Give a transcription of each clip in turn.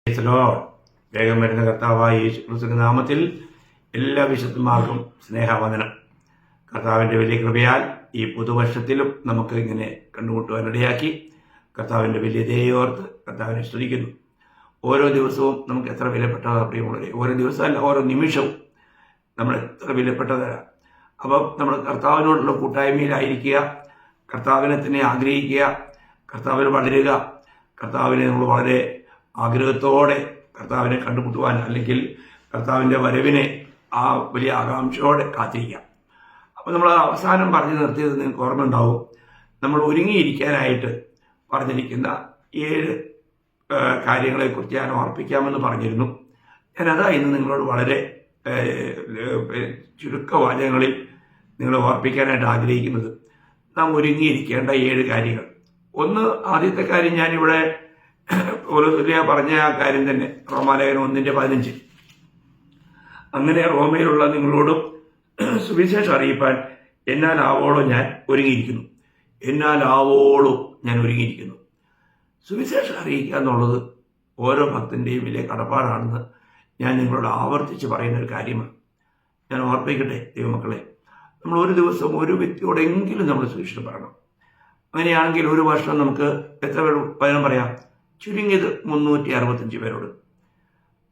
വേഗം വരുന്ന കർത്താവായ യേശു ക്രിസ്തുവിന്റെ നാമത്തിൽ എല്ലാ വിശുദ്ധന്മാർക്കും സ്നേഹവന്ദനം. കർത്താവിൻ്റെ വലിയ കൃപയാൽ ഈ പുതുവർഷത്തിലും നമുക്ക് ഇങ്ങനെ കണ്ടുമുട്ടുവാനിടയാക്കി കർത്താവിൻ്റെ വലിയ ദയോർത്ത് കർത്താവിനെ സ്തുതിക്കുന്നു. ഓരോ ദിവസവും നമുക്ക് എത്ര വിലപ്പെട്ടതാണ് പ്രിയമുള്ളവരെ. ഓരോ ദിവസമല്ല, ഓരോ നിമിഷവും നമ്മൾ എത്ര വിലപ്പെട്ടതാണ്. അപ്പം നമ്മൾ കർത്താവിനോടുള്ള കൂട്ടായ്മയിലായിരിക്കുക, കർത്താവിനെ തന്നെ ആഗ്രഹിക്കുക, കർത്താവിന് വളരുക, കർത്താവിനെ നമ്മൾ വളരെ ആഗ്രഹത്തോടെ കർത്താവിനെ കണ്ടുമുട്ടുവാൻ അല്ലെങ്കിൽ കർത്താവിൻ്റെ വരവിനെ ആ വലിയ ആകാംക്ഷയോടെ കാത്തിരിക്കാം. അപ്പോൾ നമ്മൾ അവസാനം പറഞ്ഞു നിർത്തിയത് നിങ്ങൾക്ക് ഓർമ്മയുണ്ടാവും. നമ്മൾ ഒരുങ്ങിയിരിക്കാനായിട്ട് പറഞ്ഞിരിക്കുന്ന 7 കാര്യങ്ങളെക്കുറിച്ച് ഞാൻ ഓർപ്പിക്കാമെന്ന് പറഞ്ഞിരുന്നു. ഞാനതാ ഇന്ന് നിങ്ങളോട് വളരെ ചുരുക്കവാചകങ്ങളിൽ നിങ്ങളെ ഓർപ്പിക്കാനായിട്ട് ആഗ്രഹിക്കുന്നത്. നാം ഒരുങ്ങിയിരിക്കേണ്ട 7 കാര്യങ്ങൾ. ആദ്യത്തെ കാര്യം ഞാനിവിടെ പറഞ്ഞ ആ കാര്യം തന്നെ, റോമാലേഖനം 1:15. അങ്ങനെ റോമയിലുള്ള നിങ്ങളോടും സുവിശേഷം അറിയിപ്പാൻ എന്നാലാവോളം ഞാൻ ഒരുങ്ങിയിരിക്കുന്നു. എന്നാലാവോളം ഞാൻ ഒരുങ്ങിയിരിക്കുന്നു. സുവിശേഷം അറിയിക്കുക എന്നുള്ളത് ഓരോ ഭക്തൻ്റെയും വലിയ കടപ്പാടാണെന്ന് ഞാൻ നിങ്ങളോട് ആവർത്തിച്ച് പറയുന്ന ഒരു കാര്യമാണ്. ഞാൻ ഓർപ്പിക്കട്ടെ ദൈവമക്കളെ, നമ്മൾ ഒരു ദിവസം ഒരു വ്യക്തിയോടെങ്കിലും നമ്മൾ സുവിശേഷം പറയണം. അങ്ങനെയാണെങ്കിൽ ഒരു വർഷം നമുക്ക് എത്ര പേർ വചനം പറയാം? ചുരുങ്ങിയത് 365 പേരോട്.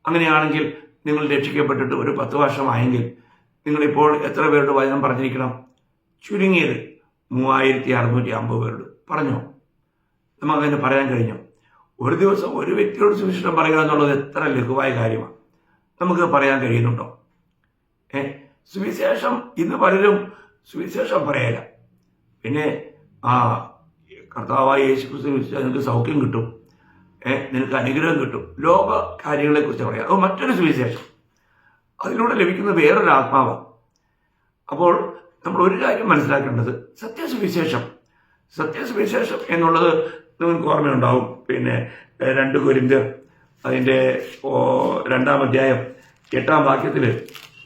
അങ്ങനെയാണെങ്കിൽ നിങ്ങൾ രക്ഷിക്കപ്പെട്ടിട്ട് ഒരു 10 വർഷമായെങ്കിൽ നിങ്ങളിപ്പോൾ എത്ര പേരോട് വചനം പറഞ്ഞിരിക്കണം? ചുരുങ്ങിയത് 3650 പേരോട് പറഞ്ഞോ? നമുക്കതിനെ പറയാൻ കഴിഞ്ഞോ? ഒരു ദിവസം ഒരു വ്യക്തിയോട് സുവിശേഷം പറയുക എന്നുള്ളത് എത്ര ലഘുവായ കാര്യമാണ്. നമുക്ക് പറയാൻ കഴിയുന്നുണ്ടോ? സുവിശേഷം ഇന്ന് പലരും സുവിശേഷം പറയല. പിന്നെ കർത്താവായ യേശു ക്രിസ്തു നിങ്ങൾക്ക് സൗഖ്യം കിട്ടും, നിനക്ക് അനുഗ്രഹം കിട്ടും, ലോക കാര്യങ്ങളെക്കുറിച്ച് പറയാം. അത് മറ്റൊരു സുവിശേഷം, അതിലൂടെ ലഭിക്കുന്ന വേറൊരു ആത്മാവാണ്. അപ്പോൾ നമ്മൾ ഒരു കാര്യം മനസ്സിലാക്കേണ്ടത്, സത്യസുവിശേഷം എന്നുള്ളത് നിങ്ങൾക്ക് ഓർമ്മയുണ്ടാവും. പിന്നെ 2 കൊരിന്ത്യർ അതിൻ്റെ 2-ാം അധ്യായം 8-ാം വാക്യത്തിൽ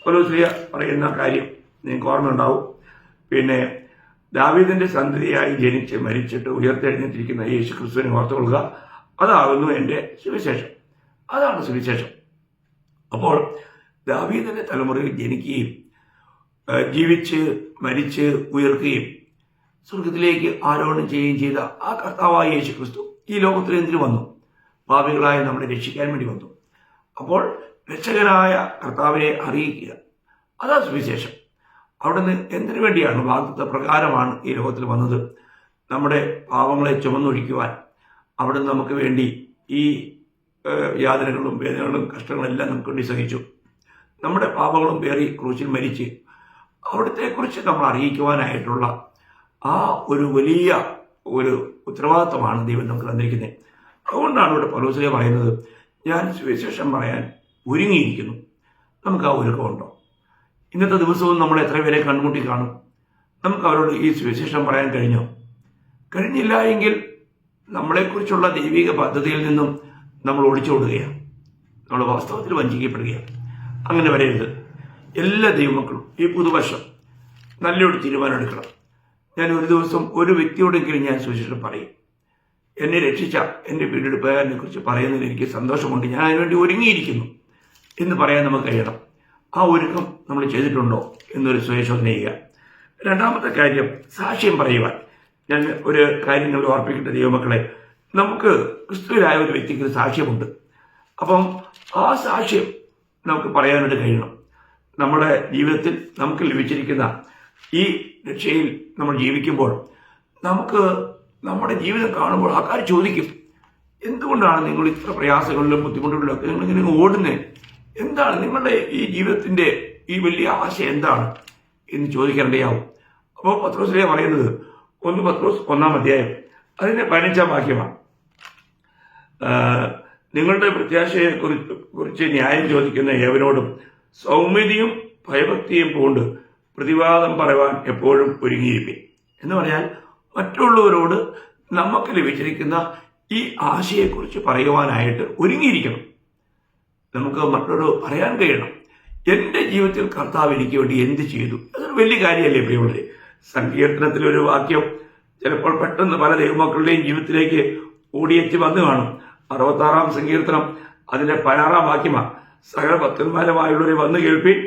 പൗലോസ് പറയുന്ന കാര്യം നിങ്ങൾക്ക് ഓർമ്മയുണ്ടാവും. പിന്നെ ദാവീദിന്റെ സന്തതിയായി ജനിച്ച് മരിച്ചിട്ട് ഉയർത്തെഴുന്നേറ്റിരിക്കുന്ന യേശു ക്രിസ്തുവിനെ ഓർത്തുകൊള്ളുക, അതാകുന്നു എൻ്റെ സുവിശേഷം. അതാണ് സുവിശേഷം. അപ്പോൾ ദാവീദിന്റെ തലമുറയിൽ ജനിക്കുകയും ജീവിച്ച് മരിച്ച് ഉയർക്കുകയും സ്വർഗത്തിലേക്ക് ആരോഹണം ചെയ്യുകയും ചെയ്ത ആ കർത്താവായ യേശു ക്രിസ്തു ഈ ലോകത്തിൽ എന്തിനു വന്നു? പാപികളായ നമ്മളെ രക്ഷിക്കാൻ വേണ്ടി വന്നു. അപ്പോൾ രക്ഷകനായ കർത്താവിനെ അറിയിക്കുക, അതാ സുവിശേഷം. അവിടുന്ന് എന്തിനു വേണ്ടിയാണ്? വാഗ്ദത്ത പ്രകാരമാണ് ഈ ലോകത്തിൽ വന്നത്. നമ്മുടെ പാപങ്ങളെ ചുമന്നൊഴിക്കുവാൻ അവിടുന്ന് നമുക്ക് വേണ്ടി ഈ യാതനകളും വേദനകളും കഷ്ടങ്ങളും എല്ലാം നമുക്ക് വേണ്ടി സഹിച്ചു. നമ്മുടെ പാപങ്ങളും പേറി ക്രൂശിൽ മരിച്ച് അവിടത്തെക്കുറിച്ച് നമ്മൾ അറിയിക്കുവാനായിട്ടുള്ള ആ ഒരു വലിയ ഒരു ഉത്തരവാദിത്വമാണ് ദൈവം നമുക്ക് തന്നിരിക്കുന്നത്. അതുകൊണ്ടാണ് ഇവിടെ പൗലോസ് പറയുന്നത്, ഞാൻ സുവിശേഷം പറയാൻ ഒരുങ്ങിയിരിക്കുന്നു. നമുക്ക് ആ ഒരുക്കമുണ്ടോ? ഇന്നത്തെ ദിവസവും നമ്മൾ എത്ര പേരെ കണ്ടുമുട്ടി കാണും? നമുക്ക് അവരോട് ഈ സുവിശേഷം പറയാൻ കഴിഞ്ഞോ? കഴിഞ്ഞില്ല എങ്കിൽ നമ്മളെക്കുറിച്ചുള്ള ദൈവിക പദ്ധതിയിൽ നിന്നും നമ്മൾ ഒളിച്ചോടുകയാണ്, നമ്മൾ വാസ്തവത്തിൽ വഞ്ചിക്കപ്പെടുകയാണ്. അങ്ങനെ വരരുത്. എല്ലാ ദൈവമക്കളും ഈ പുതുവർഷം നല്ലൊരു തീരുമാനം എടുക്കണം. ഞാൻ ഒരു ദിവസം ഒരു വ്യക്തിയോടെങ്കിലും ഞാൻ സുവിശേഷം പറയും. എന്നെ രക്ഷിച്ച എൻ്റെ വീണ്ടെടുപ്പുകാരനെ കുറിച്ച് പറയുന്നതിൽ എനിക്ക് സന്തോഷമുണ്ട്, ഞാൻ അതിനുവേണ്ടി ഒരുങ്ങിയിരിക്കുന്നു എന്ന് പറയാൻ നമുക്ക് കഴിയണം. ആ ഒരുക്കം നമ്മൾ ചെയ്തിട്ടുണ്ടോ എന്നൊരു സ്വയശോധന ചെയ്യുക. 2-ാമത്തെ കാര്യം, സാക്ഷ്യം പറയുവാൻ. ഞാൻ ഒരു കാര്യം നിങ്ങൾ ഓർപ്പിക്കേണ്ട ദൈവമക്കളെ, നമുക്ക് ക്രിസ്തുവിലായ ഒരു വ്യക്തിക്ക് സാക്ഷ്യമുണ്ട്. അപ്പം ആ സാക്ഷ്യം നമുക്ക് പറയാനായിട്ട് കഴിയണം. നമ്മുടെ ജീവിതത്തിൽ നമുക്ക് ലഭിച്ചിരിക്കുന്ന ഈ രക്ഷയിൽ നമ്മൾ ജീവിക്കുമ്പോൾ നമുക്ക് നമ്മുടെ ജീവിതം കാണുമ്പോൾ ആൾക്കാർ ചോദിക്കും, എന്തുകൊണ്ടാണ് നിങ്ങൾ ഇത്ര പ്രയാസങ്ങളിലും ബുദ്ധിമുട്ടുകളിലും ഒക്കെ നിങ്ങളിങ്ങനെ ഓടുന്നത്? എന്താണ് നിങ്ങളുടെ ഈ ജീവിതത്തിൻ്റെ ഈ വലിയ ആശ എന്താണ് എന്ന് ചോദിക്കേണ്ടയാവും. അപ്പോൾ പത്രോസിലെ പറയുന്നത് 1 പത്രോസ് 1-ാം അധ്യായം അതിൻ്റെ 15-ാം വാക്യമാണ്. നിങ്ങളുടെ പ്രത്യാശയെ കുറിച്ച് ന്യായം ചോദിക്കുന്ന ഏവനോടും സൗമ്യതയും ഭയഭക്തിയും കൊണ്ട് പ്രതിവാദം പറയുവാൻ എപ്പോഴും ഒരുങ്ങിയിരിക്കും. എന്ന് പറഞ്ഞാൽ മറ്റുള്ളവരോട് നമുക്ക് ലഭിച്ചിരിക്കുന്ന ഈ ആശയെക്കുറിച്ച് പറയുവാനായിട്ട് ഒരുങ്ങിയിരിക്കണം. നമുക്ക് മറ്റുള്ളവരോട് പറയാൻ കഴിയണം, എൻ്റെ ജീവിതത്തിൽ കർത്താവ് എനിക്ക് വേണ്ടി എന്ത് ചെയ്തു. അതൊരു വലിയ കാര്യമല്ലേ പ്രിയമുള്ളവരെ? സങ്കീർത്തനത്തിലൊരു വാക്യം ചിലപ്പോൾ പെട്ടെന്ന് പല ദൈവമക്കളുടെയും ജീവിതത്തിലേക്ക് ഓടിയെത്തി വന്നു കാണും. 66-ാം സങ്കീർത്തനം അതിന്റെ 16-ാം വാക്യമാണ്. സകല ഭക്തന്മാരുമായുള്ളവരെ വന്നു കേൾപ്പിൻ,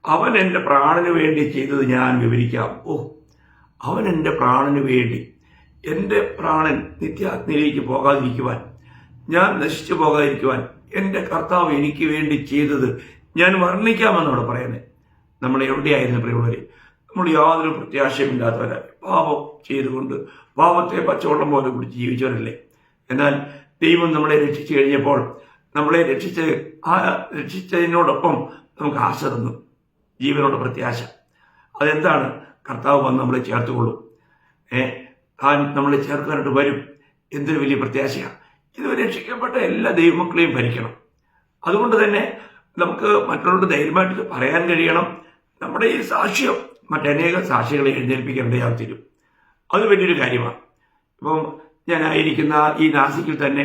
അവൻ എൻ്റെ പ്രാണന് വേണ്ടി ചെയ്തത് ഞാൻ വിവരിക്കാം. അവൻ എൻ്റെ പ്രാണന് വേണ്ടി, എൻ്റെ പ്രാണൻ നിത്യാഗ്നിയിലേക്ക് പോകാതിരിക്കുവാൻ, ഞാൻ നശിച്ചു പോകാതിരിക്കുവാൻ എൻ്റെ കർത്താവ് എനിക്ക് വേണ്ടി ചെയ്തത് ഞാൻ വർണ്ണിക്കാമെന്നോട് പറയുന്നത്. നമ്മൾ എവിടെയായിരുന്നു പ്രിയമുള്ളവരെ? നമ്മൾ യാതൊരു പ്രത്യാശയുമില്ലാത്തവരായി പാപം ചെയ്തുകൊണ്ട് പാപത്തെ പച്ചവെള്ളം പോലെ കുടിച്ച് ജീവിച്ചവരല്ലേ. എന്നാൽ ദൈവം നമ്മളെ രക്ഷിച്ചു കഴിഞ്ഞപ്പോൾ നമ്മളെ രക്ഷിച്ചതിനോടൊപ്പം നമുക്ക് ആശ തന്നു, ജീവനോട് പ്രത്യാശ. അതെന്താണ്? കർത്താവ് വന്ന് നമ്മളെ ചേർത്തുകൊള്ളും. താൻ നമ്മളെ ചേർക്കാനായിട്ട് വരും. എന്തൊരു വലിയ പ്രത്യാശയാണ്! ഇത് രക്ഷിക്കപ്പെട്ട എല്ലാ ദൈവമക്കളെയും ഭരിക്കണം. അതുകൊണ്ട് തന്നെ നമുക്ക് മറ്റുള്ളവരുടെ ധൈര്യമായിട്ട് പറയാൻ കഴിയണം. നമ്മുടെ ഈ സാക്ഷ്യം മറ്റനേക സാക്ഷികളെ എഴുന്നേൽപ്പിക്കേണ്ടതായി തീരും. അത് വലിയൊരു കാര്യമാണ്. ഇപ്പം ഞാനായിരിക്കുന്ന ഈ നാസിക്കിൽ തന്നെ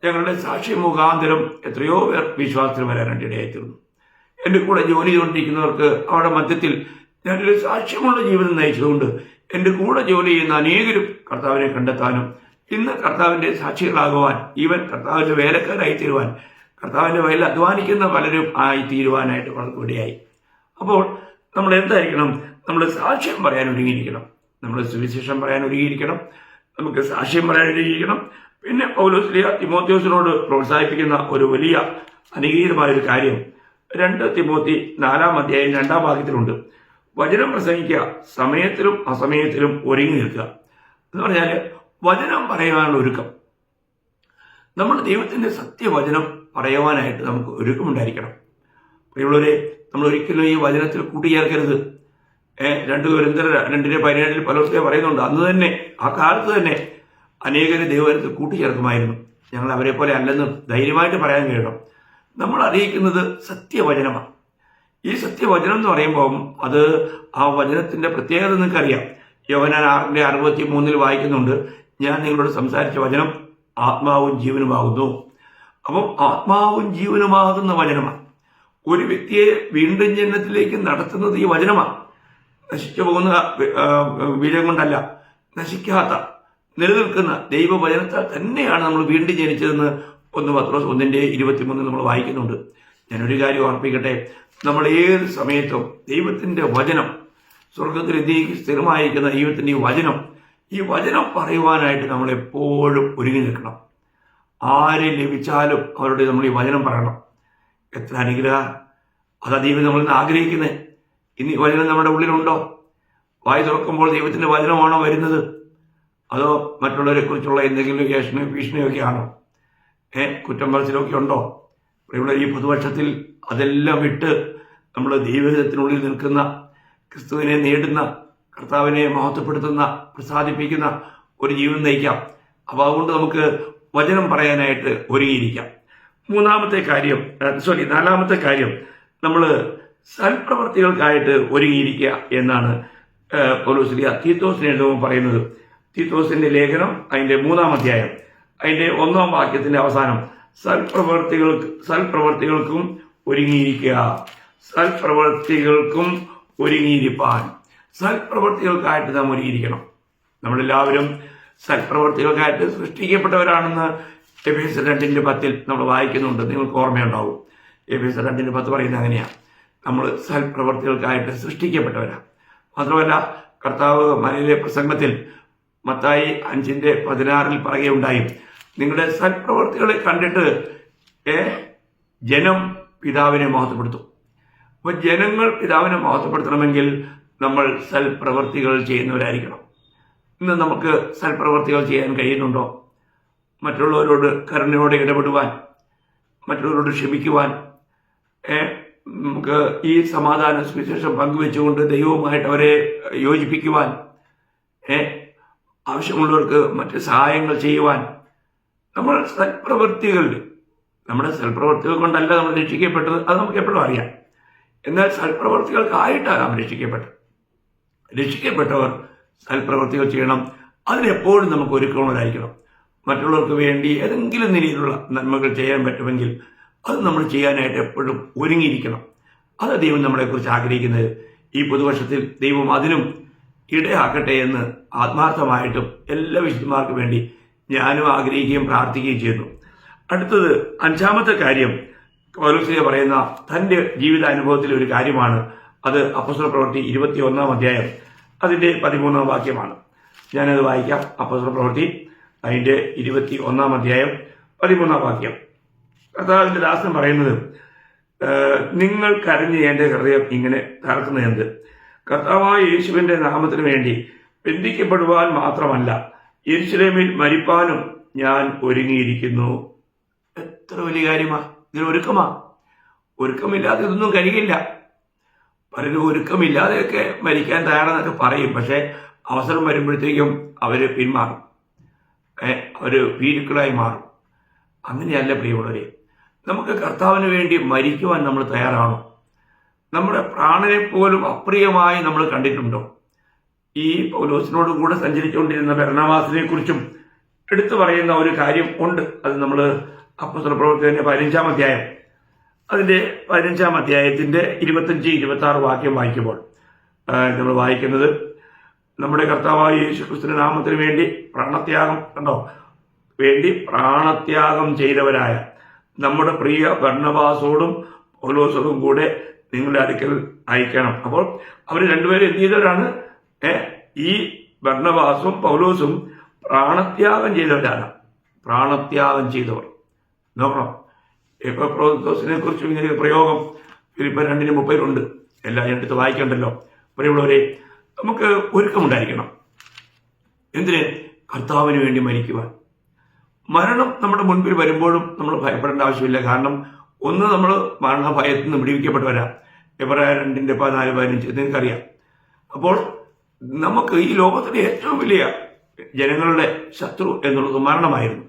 ഞങ്ങളുടെ സാക്ഷി മുഖാന്തരം എത്രയോ പേർ വിശ്വാസത്തിൽ വരാനായിട്ട് ഇടയായിത്തീർന്നു. എൻ്റെ കൂടെ ജോലി ചെയ്തുകൊണ്ടിരിക്കുന്നവർക്ക് അവരുടെ മധ്യത്തിൽ ഞാനൊരു സാക്ഷ്യമുള്ള ജീവിതം നയിച്ചതുകൊണ്ട് എൻ്റെ കൂടെ ജോലി ചെയ്യുന്ന അനേകരും കർത്താവിനെ കണ്ടെത്താനും ഇന്ന് കർത്താവിൻ്റെ സാക്ഷികളാകുവാൻ, ഈവൻ കർത്താവിൻ്റെ വേലക്കാരായി തീരുവാൻ, കർത്താവിൻ്റെ വയലിൽ അധ്വാനിക്കുന്ന പലരും ആയി തീരുവാനായിട്ട് വളരെ ഇടയായി. അപ്പോൾ നമ്മൾ എന്തായിരിക്കണം? നമ്മൾ സാക്ഷ്യം പറയാൻ ഒരുങ്ങിയിരിക്കണം. നമ്മൾ സുവിശേഷം പറയാൻ ഒരുങ്ങിയിരിക്കണം. നമുക്ക് സാക്ഷ്യം പറയാൻ ഒരുങ്ങിയിരിക്കണം. പിന്നെ പൗലോസ് തിമോത്തിയോസിനോട് പ്രോത്സാഹിപ്പിക്കുന്ന ഒരു വലിയ അനുഗ്രഹീതമായൊരു കാര്യം 2 തിമോത്തി 4-ാം അധ്യായം 2-ാം വാക്യത്തിലുണ്ട്. വചനം പ്രസംഗിക്കുക, സമയത്തിലും അസമയത്തിലും ഒരുങ്ങി നിൽക്കുക എന്ന് പറഞ്ഞാൽ വചനം പറയാനുള്ള ഒരുക്കം. നമ്മൾ ദൈവത്തിന്റെ സത്യവചനം പറയുവാനായിട്ട് നമുക്ക് ഒരുക്കമുണ്ടായിരിക്കണം. പ്രിയമുള്ളവരെ, നമ്മൾ ഒരിക്കലും ഈ വചനത്തിൽ കൂട്ടിച്ചേർക്കരുത്. 2 കൊരിന്ത്യർ 2:17 പലർക്കും പറയുന്നുണ്ട്. അന്ന് തന്നെ, ആ കാലത്ത് തന്നെ അനേകരെ ദൈവവചനത്തിൽ കൂട്ടിച്ചേർക്കുമായിരുന്നു. ഞങ്ങൾ അവരെ പോലെ അല്ലെന്ന് ധൈര്യമായിട്ട് പറയാൻ കഴിയണം. നമ്മൾ അറിയിക്കുന്നത് സത്യവചനമാണ്. ഈ സത്യവചനം എന്ന് പറയുമ്പോൾ അത് ആ വചനത്തിന്റെ പ്രത്യേകത നിങ്ങൾക്കറിയാം. യോഹന്നാൻ 6:63 വായിക്കുന്നുണ്ട്, ഞാൻ നിങ്ങളോട് സംസാരിച്ച വചനം ആത്മാവും ജീവനുമാകുന്നു. അപ്പം ആത്മാവും ജീവനുമാകുന്ന വചനമാണ്. ഒരു വ്യക്തിയെ വീണ്ടും ജനനത്തിലേക്ക് നടത്തുന്നത് ഈ വചനമാണ്. നശിച്ചു പോകുന്ന ബീജം കൊണ്ടല്ല, നശിക്കാത്ത നിലനിൽക്കുന്ന ദൈവവചനത്താൽ തന്നെയാണ് നമ്മൾ വീണ്ടും ജനിച്ചതെന്ന് 1 പത്രോസ് 1:23 നമ്മൾ വായിക്കുന്നുണ്ട്. ഞാനൊരു കാര്യം ഓർപ്പിക്കട്ടെ, നമ്മൾ ഏത് സമയത്തും ദൈവത്തിന്റെ വചനം, സ്വർഗത്തിൽ സ്ഥിരമായിരിക്കുന്ന ദൈവത്തിന്റെ ഈ വചനം പറയുവാനായിട്ട് നമ്മൾ എപ്പോഴും ഒരുങ്ങി നിൽക്കണം. ആരെ ലഭിച്ചാലും അവരോട് നമ്മൾ ഈ വചനം പറയണം. എത്ര അനുഗ്രഹം! അതാ ദൈവം നമ്മളിന്ന് ആഗ്രഹിക്കുന്നത്. ഇനി ഈ വചനം നമ്മുടെ ഉള്ളിലുണ്ടോ? വായി തുറക്കുമ്പോൾ ദൈവത്തിന്റെ വചനമാണോ വരുന്നത്? അതോ മറ്റുള്ളവരെ കുറിച്ചുള്ള എന്തെങ്കിലും ഭീഷണിയൊക്കെ ആണോ? കുറ്റം പറച്ചിലൊക്കെ ഉണ്ടോ? ഇവിടെ ഈ പുതുവർഷത്തിൽ അതെല്ലാം വിട്ട് നമ്മൾ ദൈവഹിതത്തിനുള്ളിൽ നിൽക്കുന്ന, ക്രിസ്തുവിനെ നേടുന്ന, കർത്താവിനെ മഹത്വപ്പെടുത്തുന്ന, പ്രസാദിപ്പിക്കുന്ന ഒരു ജീവിതം നയിക്കാം. അപ്പോൾ അതുകൊണ്ട് നമുക്ക് വചനം പറയാനായിട്ട് ഒരുങ്ങിയിരിക്കാം. 4-ാമത്തെ കാര്യം നമ്മൾ സൽപ്രവർത്തികൾക്കായിട്ട് ഒരുങ്ങിയിരിക്കുക എന്നാണ് പൗലോസ് തീത്തോസിന് എഴുതുമ്പോൾ പറയുന്നത്. തീത്തോസിന്റെ ലേഖനം അതിന്റെ 3-ാം അധ്യായം അതിന്റെ 1-ാം വാക്യത്തിന്റെ അവസാനം സൽപ്രവർത്തികൾക്കും ഒരുങ്ങിയിരിക്കുക, സൽപ്രവർത്തികൾക്കും ഒരുങ്ങിയിരിപ്പാൻ. സൽപ്രവർത്തികൾക്കായിട്ട് നാം ഒരുങ്ങിയിരിക്കണം. നമ്മളെല്ലാവരും സൽപ്രവർത്തികൾക്കായിട്ട് സൃഷ്ടിക്കപ്പെട്ടവരാണെന്ന് എഫേസ്യർ 2:10 നമ്മൾ വായിക്കുന്നുണ്ട്. നിങ്ങൾക്ക് ഓർമ്മയുണ്ടാവും. എഫേസ്യർ 2:10 പറയുന്നത് അങ്ങനെയാണ്. നമ്മൾ സൽപ്രവർത്തികൾക്കായിട്ട് സൃഷ്ടിക്കപ്പെട്ടവരാണ്. മാത്രമല്ല, കർത്താവ് മലയിലെ പ്രസംഗത്തിൽ മത്തായി 5:16 പറയുകയുണ്ടായി, നിങ്ങളുടെ സൽപ്രവർത്തികളെ കണ്ടിട്ട് ജനം പിതാവിനെ മഹത്വപ്പെടുത്തും. അപ്പോൾ ജനങ്ങൾ പിതാവിനെ മഹത്വപ്പെടുത്തണമെങ്കിൽ നമ്മൾ സൽപ്രവർത്തികൾ ചെയ്യുന്നവരായിരിക്കണം. ഇന്ന് നമുക്ക് സൽപ്രവർത്തികൾ ചെയ്യാൻ കഴിയുന്നുണ്ടോ? മറ്റുള്ളവരോട് കരുണയോടെ ഇടപെടുവാൻ, മറ്റുള്ളവരോട് ക്ഷമിക്കുവാൻ, നമുക്ക് ഈ സമാധാന സുവിശേഷം പങ്കുവെച്ചുകൊണ്ട് ദൈവവുമായിട്ട് അവരെ യോജിപ്പിക്കുവാൻ, ആവശ്യമുള്ളവർക്ക് മറ്റ് സഹായങ്ങൾ ചെയ്യുവാൻ, നമ്മൾ നമ്മുടെ സൽപ്രവർത്തികൾ കൊണ്ടല്ല നമ്മൾ രക്ഷിക്കപ്പെട്ടത്. അത് നമുക്ക് എപ്പോഴും അറിയാം. എന്നാൽ സൽപ്രവർത്തികൾക്കായിട്ടാണ് നാം രക്ഷിക്കപ്പെട്ടവർ സൽപ്രവർത്തികൾ ചെയ്യണം. അതിനെപ്പോഴും നമുക്ക് ഒരുക്കമുള്ളതായിരിക്കണം. മറ്റുള്ളവർക്ക് വേണ്ടി ഏതെങ്കിലും നിലയിലുള്ള നന്മകൾ ചെയ്യാൻ പറ്റുമെങ്കിൽ അത് നമ്മൾ ചെയ്യാനായിട്ട് എപ്പോഴും ഒരുങ്ങിയിരിക്കണം. അത് ദൈവം നമ്മളെക്കുറിച്ച് ആഗ്രഹിക്കുന്നത്. ഈ പുതുവർഷത്തിൽ ദൈവം അതിനും ഇടയാക്കട്ടെ എന്ന് ആത്മാർത്ഥമായിട്ടും എല്ലാ വിശുദ്ധന്മാർക്ക് വേണ്ടി ഞാനും ആഗ്രഹിക്കുകയും പ്രാർത്ഥിക്കുകയും ചെയ്യുന്നു. അടുത്തത് 5-ാമത്തെ കാര്യം പൗലോസ് പറയുന്ന തന്റെ ജീവിതാനുഭവത്തിലെ ഒരു കാര്യമാണ്. അത് അപ്പോസ്തല പ്രവൃത്തി 21-ാം അധ്യായം അതിന്റെ 13-ാം വാക്യമാണ്. ഞാനത് വായിക്കാം. അപ്പോസ്തല പ്രവൃത്തി അതിന്റെ 21-ാം അധ്യായം 13-ാം വാക്യം. കർത്താവിന്റെ ദാസൻ പറയുന്നത്, നിങ്ങൾ കരഞ്ഞ് എന്റെ ഹൃദയം ഇങ്ങനെ തകർക്കുന്നത് എന്ത്? കർത്താവായ യേശുവിന്റെ നാമത്തിന് വേണ്ടി ബന്ധിക്കപ്പെടുവാൻ മാത്രമല്ല, യെരൂശലേമിൽ മരിപ്പാനും ഞാൻ ഒരുങ്ങിയിരിക്കുന്നു. എത്ര വലിയ കാര്യമാ! ഇതിനൊരുക്കമാ. ഒരുക്കമില്ലാതെ ഇതൊന്നും കഴിയില്ല. പലരും ഒരുക്കമില്ലാതെയൊക്കെ മരിക്കാൻ തയ്യാറെന്നൊക്കെ പറയും. പക്ഷെ അവസരം വരുമ്പോഴത്തേക്കും അവര് പിന്മാറും, അവര് ഭീരുക്കളായി മാറും. അങ്ങനെയല്ല പ്രിയമുള്ളവരെ. നമുക്ക് കർത്താവിന് വേണ്ടി മരിക്കുവാൻ നമ്മൾ തയ്യാറാണോ? നമ്മുടെ പ്രാണനെ പോലും അപ്രിയമായി നമ്മൾ കണ്ടിട്ടുണ്ടോ? ഈ പൗലോസിനോട് കൂടെ സഞ്ചരിച്ചുകൊണ്ടിരുന്ന ബർന്നബാസിനെ കുറിച്ചും എടുത്തു പറയുന്ന ഒരു കാര്യം ഉണ്ട്. അത് നമ്മൾ അപ്പോസ്തല പ്രവൃത്തിയുടെ 15-ാം അധ്യായം അതിന്റെ 15-ാം അധ്യായത്തിന്റെ 25-26 വാക്യം വായിക്കുമ്പോൾ നമ്മൾ വായിക്കുന്നത്, നമ്മുടെ കർത്താവായ യേശുക്രിസ്തുവിന്റെ നാമത്തിന് വേണ്ടി പ്രാണത്യാഗം ചെയ്തവരായ നമ്മുടെ പ്രിയ ബർന്നബാസോടും പൗലോസോടും കൂടെ നിങ്ങളുടെ അടുക്കൽ അയക്കണം. അപ്പോൾ അവർ രണ്ടുപേരും എന്ത് ചെയ്തവരാണ്? ഈ ബർന്നബാസും പൗലോസും പ്രാണത്യാഗം ചെയ്തവരാണ്. പ്രാണത്യാഗം ചെയ്തവർ. നോക്കണം, എപ്പപ്രോദിത്തോസിനെ കുറിച്ചും ഇങ്ങനെ പ്രയോഗം ഫിലിപ്പിയർ 2:30 എല്ലാം എടുത്ത് വായിക്കണ്ടല്ലോ. പ്രിയമുള്ളവരെ, നമുക്ക് ഒരുക്കമുണ്ടായിരിക്കണം. എന്തിന്? കർത്താവിന് വേണ്ടി മരിക്കുവാൻ. മരണം നമ്മുടെ മുൻപിൽ വരുമ്പോഴും നമ്മൾ ഭയപ്പെടേണ്ട ആവശ്യമില്ല. കാരണം ഒന്ന്, നമ്മൾ മരണഭയത്തിൽ നിന്ന് വിടുവിക്കപ്പെട്ടവരാ. എബ്രായർ 2:14-15 നിങ്ങൾക്കറിയാം. അപ്പോൾ നമുക്ക് ഈ ലോകത്തിലെ ഏറ്റവും വലിയ ജനങ്ങളുടെ ശത്രു എന്നുള്ളത് മരണമായിരുന്നു.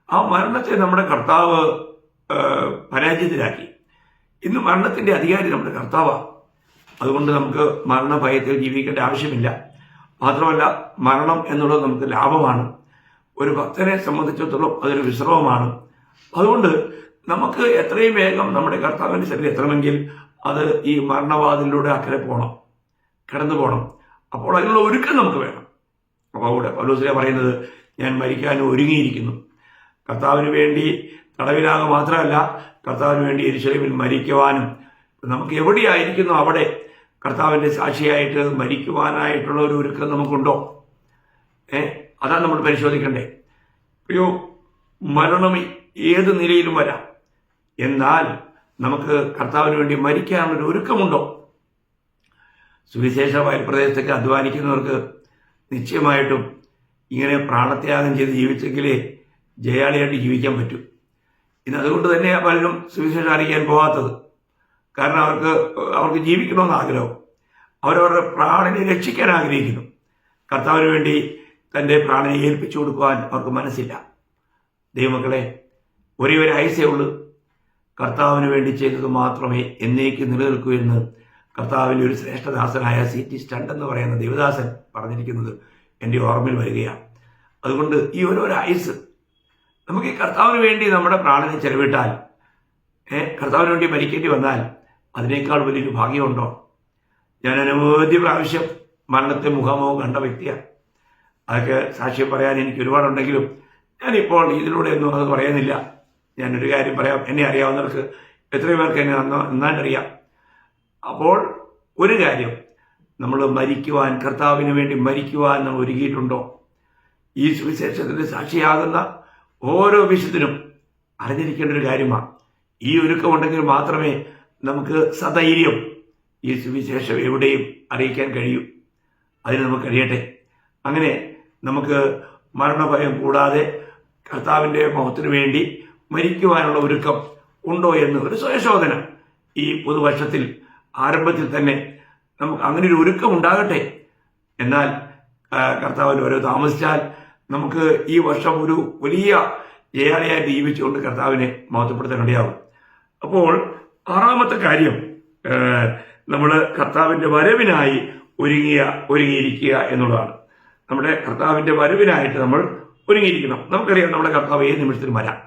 ആ മരണത്തെ നമ്മുടെ കർത്താവ് പരാജയത്തിലാക്കി. ഇന്ന് മരണത്തിന്റെ അധികാരി നമ്മുടെ കർത്താവാണ്. അതുകൊണ്ട് നമുക്ക് മരണഭയത്തിൽ ജീവിക്കേണ്ട ആവശ്യമില്ല. മാത്രമല്ല, മരണം എന്നുള്ളത് നമുക്ക് ലാഭമാണ്. ഒരു ഭക്തനെ സംബന്ധിച്ചിടത്തോളം അതൊരു വിശ്രമമാണ്. അതുകൊണ്ട് നമുക്ക് എത്രയും വേഗം നമ്മുടെ കർത്താവിന്റെ ശരീരം എത്തണമെങ്കിൽ അത് ഈ മരണവാതിലൂടെ അക്കരെ പോകണം, കടന്നു പോകണം. അപ്പോൾ അതിനുള്ള ഒരുക്കം നമുക്ക് വേണം. അപ്പോൾ അവിടെ പൗലോസ് പറയുന്നത്, ഞാൻ മരിക്കാൻ ഒരുങ്ങിയിരിക്കുന്നു. കർത്താവിന് വേണ്ടി തടവിലാകെ മാത്രമല്ല, കർത്താവിന് വേണ്ടി യെരൂശലേമിൽ മരിക്കുവാനും. നമുക്ക് എവിടെയായിരിക്കുന്നു അവിടെ കർത്താവിന്റെ സാക്ഷിയായിട്ട് മരിക്കുവാനായിട്ടുള്ള ഒരു ഒരുക്കം നമുക്കുണ്ടോ? അതാണ് നമ്മൾ പരിശോധിക്കണ്ടേ. അയ്യോ, മരണം ഏത് നിലയിലും വരാം. എന്നാൽ നമുക്ക് കർത്താവിന് വേണ്ടി മരിക്കാനുള്ളൊരു ഒരുക്കമുണ്ടോ? സുവിശേഷ വയൽപ്രദേശത്തൊക്കെ അധ്വാനിക്കുന്നവർക്ക് നിശ്ചയമായിട്ടും ഇങ്ങനെ പ്രാണത്യാഗം ചെയ്ത് ജീവിച്ചെങ്കിലേ ജയാളിയായിട്ട് ജീവിക്കാൻ പറ്റൂ. ഇന്ന് അതുകൊണ്ട് തന്നെയാണ് പലരും സുവിശേഷം അറിയിക്കാൻ പോകാത്തത്. കാരണം അവർക്ക് ജീവിക്കണമെന്ന് ആഗ്രഹം. അവരവരുടെ പ്രാണനെ രക്ഷിക്കാൻ ആഗ്രഹിക്കുന്നു. കർത്താവിന് വേണ്ടി തൻ്റെ പ്രാണനെ ഏൽപ്പിച്ചു കൊടുക്കുവാൻ അവർക്ക് മനസ്സില്ല. ദൈവമക്കളെ, ഒരേ ഒരു ആയുസ്സേ ഉള്ളൂ. കർത്താവിന് വേണ്ടി ചെയ്തത് മാത്രമേ എന്നേക്ക് നിലനിൽക്കൂ എന്ന് കർത്താവിൻ്റെ ഒരു ശ്രേഷ്ഠദാസനായ C.T. സ്റ്റണ്ട് എന്ന് പറയുന്ന ദേവദാസൻ പറഞ്ഞിരിക്കുന്നത് എൻ്റെ ഓർമ്മയിൽ വരികയാണ്. അതുകൊണ്ട് ഈ ഓരോ ആയുസ് നമുക്ക് ഈ കർത്താവിന് വേണ്ടി നമ്മുടെ പ്രാണനെ ചെലവിട്ടാൽ, കർത്താവിന് വേണ്ടി മരിക്കേണ്ടി വന്നാൽ അതിനേക്കാൾ വലിയൊരു ഭാഗ്യമുണ്ടോ? ഞാൻ അനവധി പ്രാവശ്യം മരണത്തെ മുഖാമുഖം കണ്ട വ്യക്തിയാണ്. അതൊക്കെ സാക്ഷ്യം പറയാൻ എനിക്ക് ഒരുപാടുണ്ടെങ്കിലും ഞാനിപ്പോൾ ഇതിലൂടെയൊന്നും അത് പറയുന്നില്ല. ഞാനൊരു കാര്യം പറയാം. എന്നെ അറിയാവുന്നവർക്ക് എത്രയോ പേർക്ക് എന്നെ നന്നായിട്ടറിയാം. അപ്പോൾ ഒരു കാര്യം, നമ്മൾ മരിക്കുവാൻ, കർത്താവിന് വേണ്ടി മരിക്കുവാൻ നമ്മൾ ഒരുങ്ങിയിട്ടുണ്ടോ? ഈ സുവിശേഷത്തിന്റെ സാക്ഷിയാകുന്ന ഓരോ വിശുദ്ധനും അറിഞ്ഞിരിക്കേണ്ട ഒരു കാര്യമാണ്. ഈ ഒരുക്കമുണ്ടെങ്കിൽ മാത്രമേ നമുക്ക് സധൈര്യം ഈ സുവിശേഷം എവിടെയും അറിയിക്കാൻ കഴിയൂ. അതിന് നമുക്ക് കഴിയട്ടെ. അങ്ങനെ നമുക്ക് മരണഭയം കൂടാതെ കർത്താവിൻ്റെ മഹത്വത്തിന് വേണ്ടി മരിക്കുവാനുള്ള ഒരുക്കം ഉണ്ടോ എന്ന് ഒരു സ്വയശോധന ഈ പുതുവർഷത്തിൽ ആരംഭത്തിൽ തന്നെ നമുക്ക് അങ്ങനെ ഒരു ഒരുക്കം ഉണ്ടാകട്ടെ. എന്നാൽ കർത്താവിന് ഓരോ താമസിച്ചാൽ നമുക്ക് ഈ വർഷം ഒരു വലിയ ജയാളിയായിട്ട് ജീവിച്ചുകൊണ്ട് കർത്താവിനെ മഹത്വപ്പെടുത്താനിടയാവും. അപ്പോൾ 6-ാമത്തെ കാര്യം, നമ്മൾ കർത്താവിൻ്റെ വരവിനായി ഒരുങ്ങിയിരിക്കുക എന്നുള്ളതാണ്. നമ്മുടെ കർത്താവിൻ്റെ വരവിനായിട്ട് നമ്മൾ ഒരുങ്ങിയിരിക്കണം. നമുക്കറിയാം നമ്മുടെ കർത്താവ് ഏത് നിമിഷത്തിലും വരാം.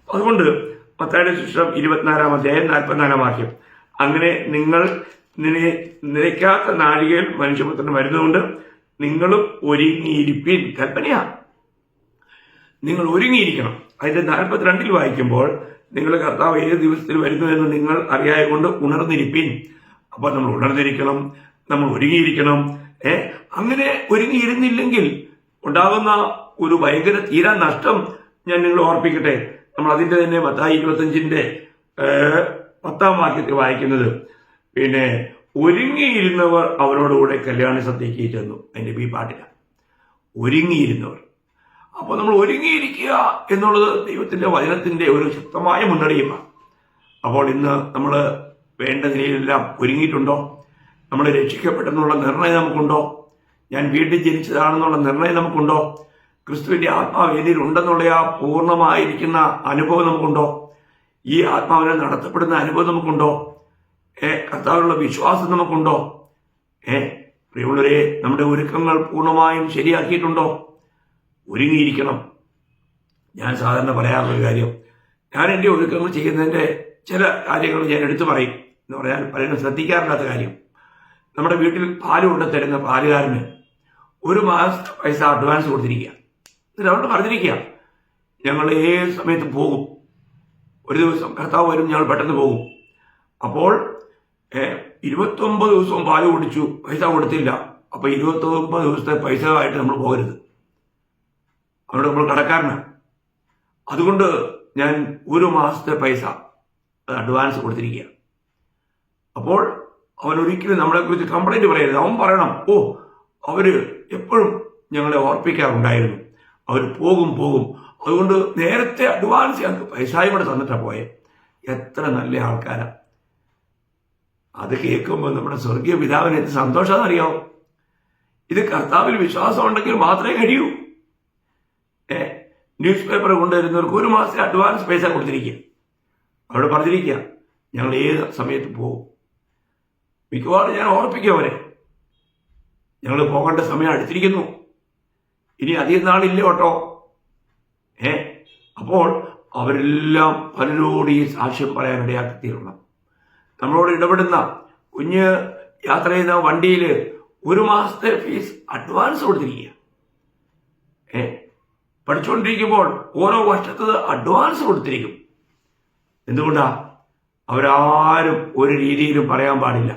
അതുകൊണ്ട് മത്തായിയുടെ സുവിശേഷം 24-ാം അധ്യായം 44-ാം വാക്യം, അങ്ങനെ നിങ്ങൾ നിലയ്ക്കാത്ത നാഴികയിൽ മനുഷ്യപുത്രന് വരുന്നതുകൊണ്ട് നിങ്ങളും ഒരുങ്ങിയിരിപ്പിൻ കൽപ്പനയാണ്. നിങ്ങൾ ഒരുങ്ങിയിരിക്കണം. അതിന്റെ 42 വായിക്കുമ്പോൾ, നിങ്ങൾ കർത്താവ് ഏത് ദിവസത്തിൽ വരുന്നു എന്ന് നിങ്ങൾ അറിയായതുകൊണ്ട് ഉണർന്നിരിപ്പീൻ. അപ്പൊ നമ്മൾ ഉണർന്നിരിക്കണം, നമ്മൾ ഒരുങ്ങിയിരിക്കണം. അങ്ങനെ ഒരുങ്ങിയിരുന്നില്ലെങ്കിൽ ഉണ്ടാകുന്ന ഒരു ഭയങ്കര തീരാ നഷ്ടം ഞാൻ നിങ്ങളെ ഓർപ്പിക്കട്ടെ. നമ്മൾ അതിന്റെ തന്നെ മത്തായി 25 10 വാക്യത്തിൽ വായിക്കുന്നത്, പിന്നെ ഒരുങ്ങിയിരുന്നവർ അവരോടുകൂടെ കല്യാണ സദ്യയ്ക്ക് ചെന്നു. അതിന്റെ ബി പാട്ടില്ല, ഒരുങ്ങിയിരുന്നവർ. അപ്പോൾ നമ്മൾ ഒരുങ്ങിയിരിക്കുക എന്നുള്ളത് ദൈവത്തിന്റെ വചനത്തിന്റെ ഒരു ശക്തമായ മുന്നറിയിപ്പാണ്. അപ്പോൾ ഇന്ന് നമ്മൾ വേണ്ട നിലയിലെല്ലാം ഒരുങ്ങിയിട്ടുണ്ടോ? നമ്മൾ രക്ഷിക്കപ്പെട്ടെന്നുള്ള നിർണയം നമുക്കുണ്ടോ? ഞാൻ വീട്ടിൽ ജനിച്ചതാണെന്നുള്ള നിർണയം നമുക്കുണ്ടോ? ക്രിസ്തുവിന്റെ ആത്മാവ് എന്നിൽ ഉണ്ടെന്നുള്ള ആ പൂർണ്ണമായിരിക്കുന്ന അനുഭവം നമുക്കുണ്ടോ? ഈ ആത്മാവിനെ നടത്തപ്പെടുന്ന അനുഭവം നമുക്കുണ്ടോ? കർത്താവിനുള്ള വിശ്വാസം നമുക്കുണ്ടോ? പ്രിയമുള്ളവരെ, നമ്മുടെ ഒരുക്കങ്ങൾ പൂർണ്ണമായും ശരിയാക്കിയിട്ടുണ്ടോ? ഒരുങ്ങിയിരിക്കണം. ഞാൻ സാധാരണ പറയാറുള്ളൊരു കാര്യം, ഞാൻ എൻ്റെ ഒരുക്കങ്ങൾ ചെയ്യുന്നതിൻ്റെ ചില കാര്യങ്ങൾ ഞാൻ എടുത്തു പറയും. എന്ന് പറഞ്ഞാൽ പലരും ശ്രദ്ധിക്കാറില്ലാത്ത കാര്യം, നമ്മുടെ വീട്ടിൽ പാല് കൊണ്ട് തരുന്ന പാലുകാരന് 1 മാസത്തെ പൈസ അഡ്വാൻസ് കൊടുത്തിരിക്കുക. എന്നിട്ട് അവരോട് പറഞ്ഞിരിക്കുക, ഞങ്ങൾ ഏത് സമയത്ത് പോകും, ഒരു ദിവസം കർത്താവ് വരും, ഞങ്ങൾ പെട്ടെന്ന് പോകും. അപ്പോൾ 29 ദിവസവും പാല് കുടിച്ചു, പൈസ കൊടുത്തില്ല. അപ്പൊ 29 ദിവസത്തെ പൈസ ആയിട്ട് നമ്മൾ പോകരുത്, അവിടെ നമ്മൾ കടക്കാരനാണ്. അതുകൊണ്ട് ഞാൻ 1 മാസത്തെ പൈസ അഡ്വാൻസ് കൊടുത്തിരിക്കുക. അപ്പോൾ അവൻ ഒരിക്കലും നമ്മളെക്കുറിച്ച് കംപ്ലൈന്റ് പറയരുത്. അവൻ പറയണം, ഓ, അവര് എപ്പോഴും ഞങ്ങളെ ഓർപ്പിക്കാറുണ്ടായിരുന്നു, അവർ പോകും. അതുകൊണ്ട് നേരത്തെ അഡ്വാൻസ് ഞങ്ങൾക്ക് പൈസയും കൂടെ തന്നിട്ടാണ് പോയെ. എത്ര നല്ല ആൾക്കാരാണ്. അത് കേൾക്കുമ്പോൾ നമ്മുടെ സ്വർഗീയ പിതാവിന് എന്ത് സന്തോഷമെന്നറിയാവും. ഇത് കർത്താവിൽ വിശ്വാസം ഉണ്ടെങ്കിൽ മാത്രമേ കഴിയൂ. ന്യൂസ് പേപ്പർ കൊണ്ടുവരുന്നവർക്ക് 1 മാസത്തെ അഡ്വാൻസ് പൈസ കൊടുത്തിരിക്കുക. അവിടെ പറഞ്ഞിരിക്കുക, ഞങ്ങൾ ഏത് സമയത്ത് പോകും. മിക്കവാറും ഞാൻ ഓർപ്പിക്കും അവരെ, ഞങ്ങൾ പോകേണ്ട സമയം അടുത്തിരിക്കുന്നു, ഇനി അധികം നാളില്ല കേട്ടോ. അപ്പോൾ അവരെല്ലാം പലരോട് ഈ സാക്ഷ്യം പറയാനിടയാക്കി തീരണം. നമ്മളോട് ഇടപെടുന്ന കുഞ്ഞ് യാത്ര ചെയ്യുന്ന വണ്ടിയിൽ 1 മാസത്തെ ഫീസ് അഡ്വാൻസ് കൊടുത്തിരിക്കുക. പഠിച്ചുകൊണ്ടിരിക്കുമ്പോൾ ഓരോ വർഷത്തത് അഡ്വാൻസ് കൊടുത്തിരിക്കും. എന്തുകൊണ്ടാ? അവരാരും ഒരു രീതിയിലും പറയാൻ പാടില്ല,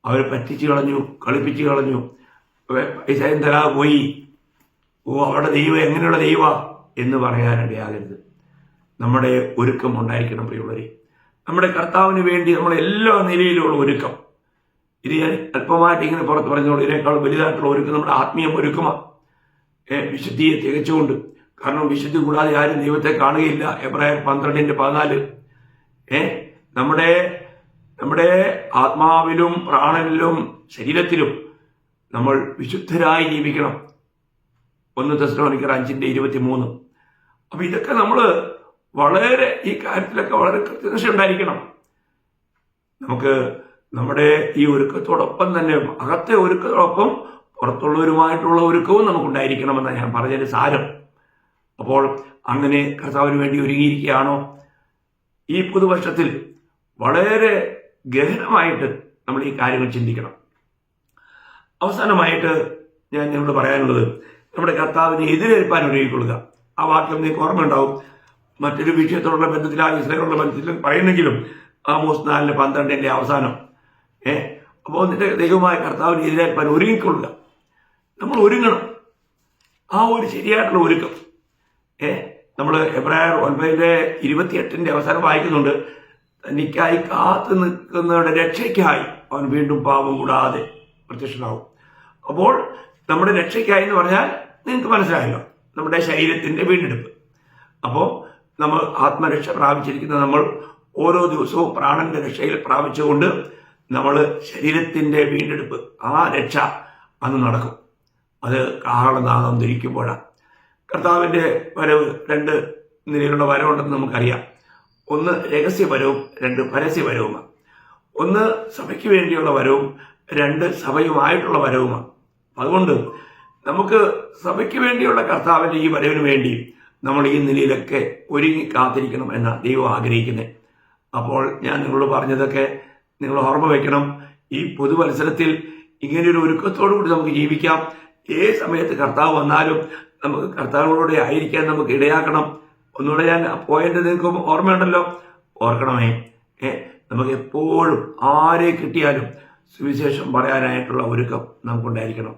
അവർ പറ്റിച്ചു കളഞ്ഞു, കളിപ്പിച്ചു കളഞ്ഞു, പൈസയും തരാ പോയി, ഓ അവരുടെ ദൈവം എങ്ങനെയുള്ള ദൈവ എന്ന് പറയാനിടയാകരുത്. നമ്മുടെ ഒരുക്കം ഉണ്ടായിരിക്കണം പ്രിയമുള്ളവരെ. നമ്മുടെ കർത്താവിന് വേണ്ടി നമ്മൾ എല്ലാ നിലയിലുള്ള ഒരുക്കം. ഇത് ഞാൻ അല്പമായിട്ട് ഇങ്ങനെ പുറത്ത് പറഞ്ഞോളൂ, ഇതിനേക്കാൾ വലുതായിട്ടുള്ള ഒരുക്കം നമ്മുടെ ആത്മീയ ഒരുക്കമാണ്. വിശുദ്ധിയെ തികച്ചുകൊണ്ട്. കാരണം വിശുദ്ധി കൂടാതെ ആരും ദൈവത്തെ കാണുകയില്ല. എബ്രായർ 12:14. നമ്മുടെ ആത്മാവിലും പ്രാണനിലും ശരീരത്തിലും നമ്മൾ വിശുദ്ധരായി ജീവിക്കണം. 1 തെസ്സലോനിക്കർ 5:23. അപ്പൊ ഇതൊക്കെ നമ്മൾ വളരെ ഈ കാര്യത്തിലൊക്കെ വളരെ കൃത്യനിഷ്ഠ ഉണ്ടായിരിക്കണം. നമുക്ക് നമ്മുടെ ഈ ഒരുക്കത്തോടൊപ്പം തന്നെ അകത്തെ ഒരുക്കത്തോടൊപ്പം പുറത്തുള്ളവരുമായിട്ടുള്ള ഒരുക്കവും നമുക്കുണ്ടായിരിക്കണമെന്നാണ് ഞാൻ പറഞ്ഞതിന്റെ സാരം. അപ്പോൾ അങ്ങനെ കർത്താവിന് വേണ്ടി ഒരുങ്ങിയിരിക്കുകയാണോ? ഈ പുതുവർഷത്തിൽ വളരെ ഗഹനമായിട്ട് നമ്മൾ ഈ കാര്യങ്ങൾ ചിന്തിക്കണം. അവസാനമായിട്ട് ഞാൻ നിങ്ങളോട് പറയാനുള്ളത്, നമ്മുടെ കർത്താവിനെ എതിരേൽപ്പാൻ ഒരുങ്ങിക്കൊള്ളുക. ആ വാക്യം നിങ്ങൾക്ക് ഓർമ്മയുണ്ടാവും. മറ്റൊരു വിഷയത്തോടുള്ള ബന്ധത്തിൽ, ആ ഇസ്രായേലുള്ള ബന്ധത്തിൽ പറയുന്നെങ്കിലും ആമോസ് 4:12 അവസാനം. അപ്പോൾ നിന്റെ ദൈവമായ കർത്താവിനെ എതിരേൽപ്പാൻ ഒരുങ്ങിക്കൊള്ളുക. നമ്മൾ ഒരുങ്ങണം. ആ ഒരു ശരിയായിട്ടുള്ള ഒരുക്കം. നമ്മൾ എബ്രായർ 9:28 അവസാനം വായിക്കുന്നുണ്ട്, തനിക്കായി കാത്തു നിൽക്കുന്നവരുടെ രക്ഷയ്ക്കായി അവൻ വീണ്ടും പാപം കൂടാതെ പ്രത്യക്ഷനാവും. അപ്പോൾ നമ്മുടെ രക്ഷയ്ക്കായി എന്ന് പറഞ്ഞാൽ നിങ്ങൾക്ക് മനസ്സിലായല്ലോ, നമ്മുടെ ശരീരത്തിന്റെ വീണ്ടെടുപ്പ്. അപ്പോൾ നമ്മൾ ആത്മരക്ഷ പ്രാപിച്ചിരിക്കുന്ന നമ്മൾ ഓരോ ദിവസവും പ്രാണന്റെ രക്ഷയിൽ പ്രാപിച്ചുകൊണ്ട് നമ്മൾ ശരീരത്തിന്റെ വീണ്ടെടുപ്പ്, ആ രക്ഷ അന്ന് നടക്കും. അത് കാഹളനാദം ധരിക്കുമ്പോഴാണ്. കർത്താവിന്റെ വരവ് 2 നിലയിലുള്ള വരവുണ്ടെന്ന് നമുക്കറിയാം. 1 രഹസ്യപരവും 2 പരസ്യപരവുമാണ്. 1 സഭയ്ക്ക് വേണ്ടിയുള്ള വരവും 2 സഭയുമായിട്ടുള്ള വരവുമാണ്. അതുകൊണ്ട് നമുക്ക് സഭയ്ക്ക് വേണ്ടിയുള്ള കർത്താവിന്റെ ഈ വരവിന് വേണ്ടി നമ്മൾ ഈ നിലയിലൊക്കെ ഒരുങ്ങി കാത്തിരിക്കണം എന്ന ദൈവം ആഗ്രഹിക്കുന്നത്. അപ്പോൾ ഞാൻ നിങ്ങളോട് പറഞ്ഞതൊക്കെ നിങ്ങൾ ഓർമ്മ വയ്ക്കണം. ഈ പുതുവത്സരത്തിൽ ഇങ്ങനെയൊരു ഒരുക്കത്തോടു കൂടി നമുക്ക് ജീവിക്കാം. ഏത് സമയത്ത് കർത്താവ് വന്നാലും നമുക്ക് കർത്താവിനോടെ ആയിരിക്കാൻ നമുക്ക് ഇടയാക്കണം. ഒന്നുകൂടെ ഞാൻ പോയിന്റ് നിങ്ങൾക്ക് ഓർമ്മയുണ്ടല്ലോ, ഓർക്കണമേ. നമുക്ക് എപ്പോഴും ആരെ കിട്ടിയാലും സുവിശേഷം പറയാനായിട്ടുള്ള ഒരുക്കം നമുക്കുണ്ടായിരിക്കണം.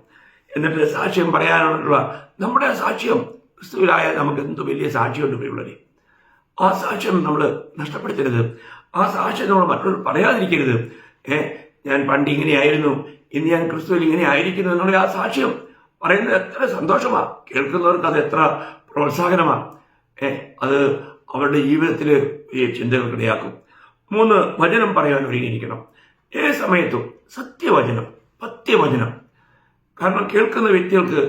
എന്നിട്ട് സാക്ഷ്യം പറയാനുള്ള നമ്മുടെ സാക്ഷ്യം ക്രിസ്തുവിലായ നമുക്ക് എന്ത് വലിയ സാക്ഷ്യമുണ്ട് പ്രിയമുള്ളവരെ. ആ സാക്ഷ്യം നമ്മൾ നഷ്ടപ്പെടുത്തരുത്. ആ സാക്ഷ്യം നമ്മൾ മറ്റുള്ളവർ പറയാതിരിക്കരുത്. ഞാൻ പണ്ട് ഇങ്ങനെയായിരുന്നു, ഇന്ന് ഞാൻ ക്രിസ്തുവിൽ ഇങ്ങനെ ആയിരിക്കുന്നു എന്നുള്ള ആ സാക്ഷ്യം പറയുന്നത് എത്ര സന്തോഷമാണ്. കേൾക്കുന്നവർക്ക് അത് എത്ര പ്രോത്സാഹനമാണ്. അത് അവരുടെ ജീവിതത്തിൽ ഈ ചിന്തകൾക്കിടയാക്കും. 3, വചനം പറയാൻ ഒരുങ്ങിയിരിക്കണം. ഏത് സമയത്തും സത്യവചനം, പത്യവചനം. കാരണം കേൾക്കുന്ന വ്യക്തികൾക്ക്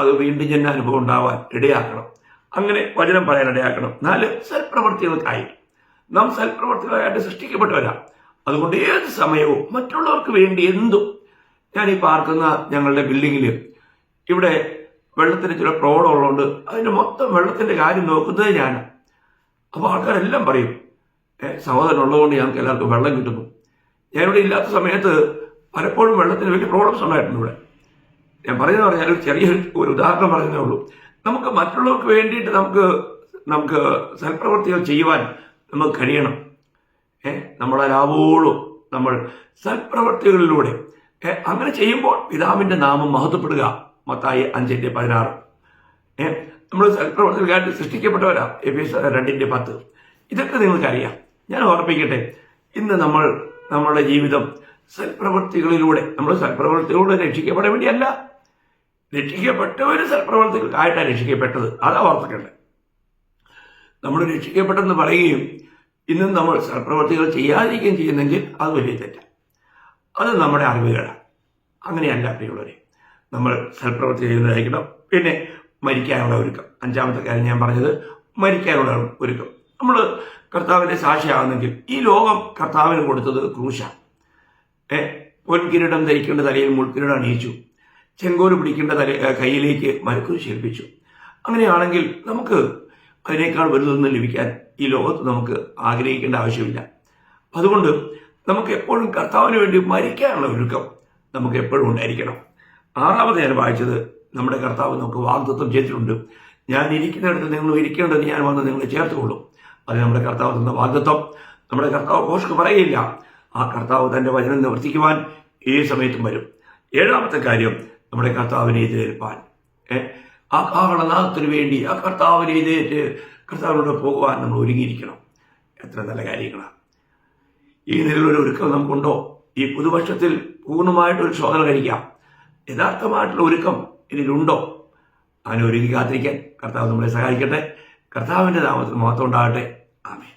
അത് വീണ്ടും ജന്മ അനുഭവം ഉണ്ടാവാൻ ഇടയാക്കണം. അങ്ങനെ വചനം പറയാൻ ഇടയാക്കണം. 4, സൽപ്രവർത്തികൾക്കായി. നാം സൽപ്രവർത്തികളായിട്ട് സൃഷ്ടിക്കപ്പെട്ടവരാ. അതുകൊണ്ട് ഏത് സമയവും മറ്റുള്ളവർക്ക് വേണ്ടി എന്തും. ഞാൻ ഈ പാർക്കുന്ന ഞങ്ങളുടെ ബിൽഡിങ്ങിൽ ഇവിടെ വെള്ളത്തിന് ചില പ്രോബ്ലം ഉള്ളതുകൊണ്ട് അതിൻ്റെ മൊത്തം വെള്ളത്തിൻ്റെ കാര്യം നോക്കുന്നത് ഞാൻ. അപ്പോൾ ആൾക്കാരെല്ലാം പറയും, സഹോദരൻ ഉള്ളതുകൊണ്ട് ഞങ്ങൾക്ക് എല്ലാവർക്കും വെള്ളം കിട്ടുന്നു. ഞാനിവിടെ ഇല്ലാത്ത സമയത്ത് പലപ്പോഴും വെള്ളത്തിന് വലിയ പ്രോബ്ലംസ് ഉണ്ടായിട്ടുണ്ട് ഇവിടെ. ഞാൻ പറയുന്നത് പറഞ്ഞാൽ ഒരു ഉദാഹരണം പറയുന്നേ ഉള്ളൂ. നമുക്ക് മറ്റുള്ളവർക്ക് വേണ്ടിയിട്ട് നമുക്ക് സൽപ്രവർത്തികൾ ചെയ്യുവാൻ നമുക്ക് കഴിയണം. നമ്മളാവോളും നമ്മൾ സൽപ്രവർത്തികളിലൂടെ അങ്ങനെ ചെയ്യുമ്പോൾ പിതാവിൻ്റെ നാമം മഹത്വപ്പെടുക. മത്തായി 5:16. നമ്മൾ സൽപ്രവർത്തികൾക്കായിട്ട് സൃഷ്ടിക്കപ്പെട്ടവരാ. എഫേസ്യർ 2:10. ഇതൊക്കെ നിങ്ങൾക്കറിയാം. ഞാൻ ഓർപ്പിക്കട്ടെ, ഇന്ന് നമ്മളുടെ ജീവിതം സൽപ്രവർത്തികളിലൂടെ, നമ്മൾ സൽപ്രവർത്തികളിലൂടെ രക്ഷിക്കപ്പെടാൻ വേണ്ടിയല്ല, രക്ഷിക്കപ്പെട്ടവർ സൽപ്രവർത്തികൾക്കായിട്ടാണ് രക്ഷിക്കപ്പെട്ടത്. അതാ ഓർപ്പിക്കേണ്ടത്. നമ്മൾ രക്ഷിക്കപ്പെട്ടെന്ന് പറയുകയും ഇന്നും നമ്മൾ സൽപ്രവർത്തികൾ ചെയ്യാതിരിക്കുകയും ചെയ്യുന്നെങ്കിൽ അത് വലിയ തെറ്റാണ്. അത് നമ്മുടെ അറിവുകളാണ്. അങ്ങനെയല്ല പ്രിയമുള്ളവരെ. നമ്മൾ സൽപ്രവർത്തി ചെയ്യുന്നതായിരിക്കണം. പിന്നെ മരിക്കാനുള്ള ഒരുക്കം. 5ാമത്തെ കാര്യം ഞാൻ പറഞ്ഞത് മരിക്കാനുള്ള ഒരുക്കം. നമ്മൾ കർത്താവിൻ്റെ സാക്ഷിയാകുന്നെങ്കിൽ ഈ ലോകം കർത്താവിന് കൊടുത്തത് ക്രൂശാണ്. പൊൻകിരീടം ധരിക്കേണ്ട തലയിൽ മുൾക്കിരീടം അണിയിച്ചു, ചെങ്കോല് പിടിക്കേണ്ട കയ്യിലേക്ക് മരക്കുരിശ് ഏൽപ്പിച്ചു. അങ്ങനെയാണെങ്കിൽ നമുക്ക് അതിനേക്കാൾ വലുതൊന്നും ലഭിക്കാൻ ഈ ലോകത്ത് നമുക്ക് ആഗ്രഹിക്കേണ്ട ആവശ്യമില്ല. അതുകൊണ്ട് നമുക്ക് എപ്പോഴും കർത്താവിന് വേണ്ടി മരിക്കാനുള്ള ഒരുക്കം നമുക്ക് എപ്പോഴും ഉണ്ടായിരിക്കണം. 6ാമത് ഞാൻ വായിച്ചത്, നമ്മുടെ കർത്താവ് നമുക്ക് വാഗ്ദത്തം ചെയ്തിട്ടുണ്ട്. ഞാൻ ഇരിക്കുന്നിടത്ത് നിങ്ങൾ ഇരിക്കേണ്ടത് ഞാൻ വന്ന് നിങ്ങളെ ചേർത്തുകൊള്ളും. അത് നമ്മുടെ കർത്താവ് തന്ന വാഗ്ദത്തം. നമ്മുടെ കർത്താവ് പോഷ്ക്ക് പറയില്ല. ആ കർത്താവ് തൻ്റെ വചനം നിവർത്തിക്കുവാൻ ഏത് സമയത്തും വരും. 7ാമത്തെ കാര്യം, നമ്മുടെ കർത്താവിനെ എതിരേൽപ്പാൻ, ആ കാഹളനാദത്തിന് വേണ്ടി ആ കർത്താവിനെ എതിരേറ്റ് കർത്താവിനോട് പോകുവാൻ നമ്മൾ ഒരുങ്ങിയിരിക്കണം. എത്ര നല്ല കാര്യങ്ങളാണ്. ഈ നിലയിലൊരു ഒരുക്കം നമുക്കുണ്ടോ? ഈ പുതുവർഷത്തിൽ പൂർണ്ണമായിട്ടൊരു ശോധന കഴിക്കാം. യഥാർത്ഥമായിട്ടുള്ള ഒരുക്കം ഇതിലുണ്ടോ? അങ്ങനെ ഒരുങ്ങി കാത്തിരിക്കാൻ കർത്താവ് നമ്മളെ സഹായിക്കട്ടെ. കർത്താവിൻ്റെ നാമത്തിൽ മഹത്വം ഉണ്ടാകട്ടെ. ആമേൻ.